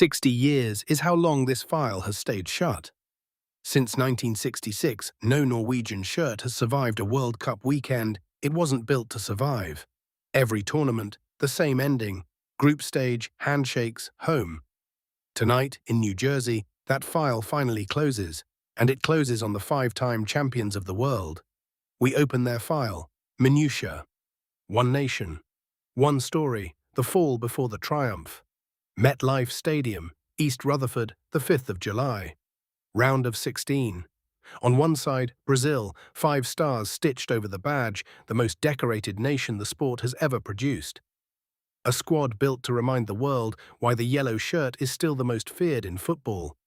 60 years is how long this file has stayed shut. Since 1966, no Norwegian shirt has survived a World Cup weekend. It wasn't built to survive. Every tournament, the same ending: group stage, handshakes, home. Tonight, in New Jersey, that file finally closes, and it closes on the 5-time champions of the world. We open their file: Minutia. One nation. One story: the fall before the triumph. MetLife Stadium, East Rutherford, the 5th of July. Round of 16. On one side, Brazil, 5 stars stitched over the badge, the most decorated nation the sport has ever produced. A squad built to remind the world why the yellow shirt is still the most feared in football.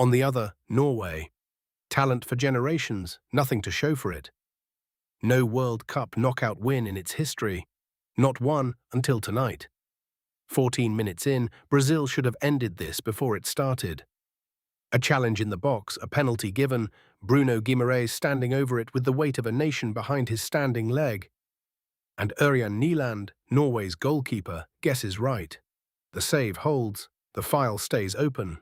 On the other, Norway. Talent for generations, nothing to show for it. No World Cup knockout win in its history. Not one until tonight. 14 minutes in, Brazil should have ended this before it started. A challenge in the box, a penalty given, Bruno Guimaraes standing over it with the weight of a nation behind his standing leg. And Erling Haaland, Norway's goalkeeper, guesses right. The save holds, the file stays open.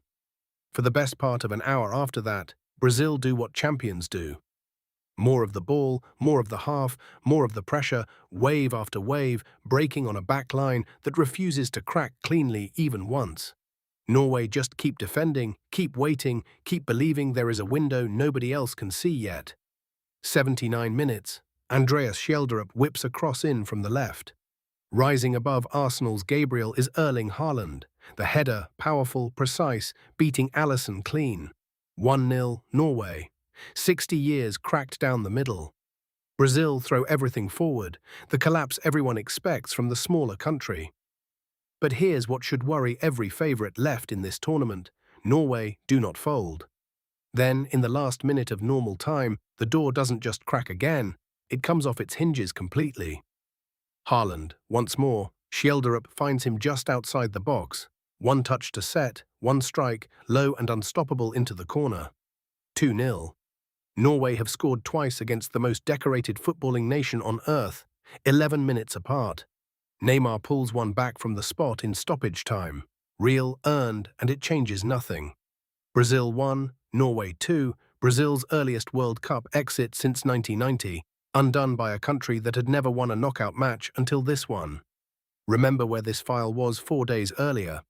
For the best part of an hour after that, Brazil do what champions do. More of the ball, more of the half, more of the pressure, wave after wave, breaking on a back line that refuses to crack cleanly even once. Norway just keep defending, keep waiting, keep believing there is a window nobody else can see yet. 79 minutes. Andreas Schjelderup whips a cross in from the left. Rising above Arsenal's Gabriel is Erling Haaland. The header, powerful, precise, beating Alisson clean. 1-0, Norway. 60 years cracked down the middle. Brazil throw everything forward, the collapse everyone expects from the smaller country. But here's what should worry every favourite left in this tournament: Norway do not fold. Then, in the last minute of normal time, the door doesn't just crack again, it comes off its hinges completely. Haaland, once more, Schjelderup finds him just outside the box. One touch to set, one strike, low and unstoppable into the corner. 2-0. Norway have scored twice against the most decorated footballing nation on earth, 11 minutes apart. Neymar pulls one back from the spot in stoppage time. Real, earned, and it changes nothing. Brazil 1, Norway 2, Brazil's earliest World Cup exit since 1990, undone by a country that had never won a knockout match until this one. Remember where this file was 4 days earlier.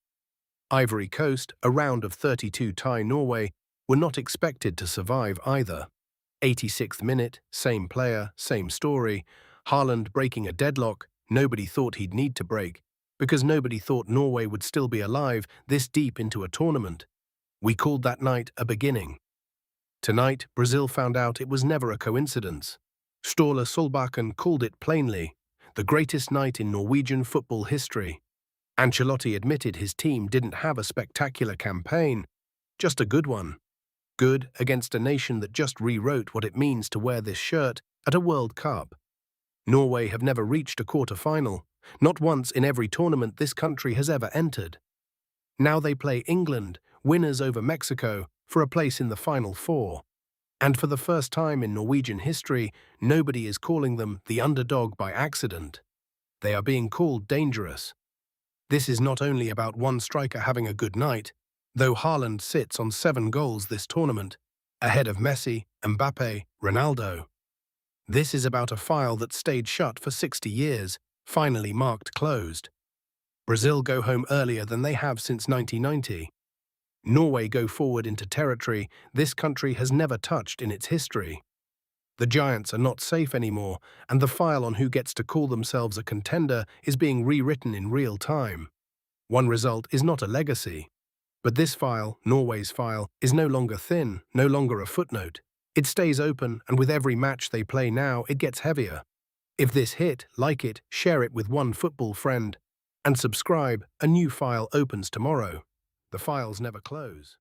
Ivory Coast, a round of 32 tie Norway, were not expected to survive either. 86th minute, same player, same story. Haaland breaking a deadlock nobody thought he'd need to break, because nobody thought Norway would still be alive this deep into a tournament. We called that night a beginning. Tonight, Brazil found out it was never a coincidence. Sturla Solbakken called it plainly: the greatest night in Norwegian football history. Ancelotti admitted his team didn't have a spectacular campaign, just a good one. Good against a nation that just rewrote what it means to wear this shirt at a World Cup. Norway have never reached a quarterfinal, not once in every tournament this country has ever entered. Now they play England, winners over Mexico, for a place in the Final Four. And for the first time in Norwegian history, nobody is calling them the underdog by accident. They are being called dangerous. This is not only about one striker having a good night, though Haaland sits on 7 goals this tournament, ahead of Messi, Mbappe, Ronaldo. This is about a file that stayed shut for 60 years, finally marked closed. Brazil go home earlier than they have since 1990. Norway go forward into territory this country has never touched in its history. The Giants are not safe anymore, and the file on who gets to call themselves a contender is being rewritten in real time. One result is not a legacy. But this file, Norway's file, is no longer thin, no longer a footnote. It stays open, and with every match they play now, it gets heavier. If this hit, like it, share it with one football friend, and subscribe. A new file opens tomorrow. The files never close.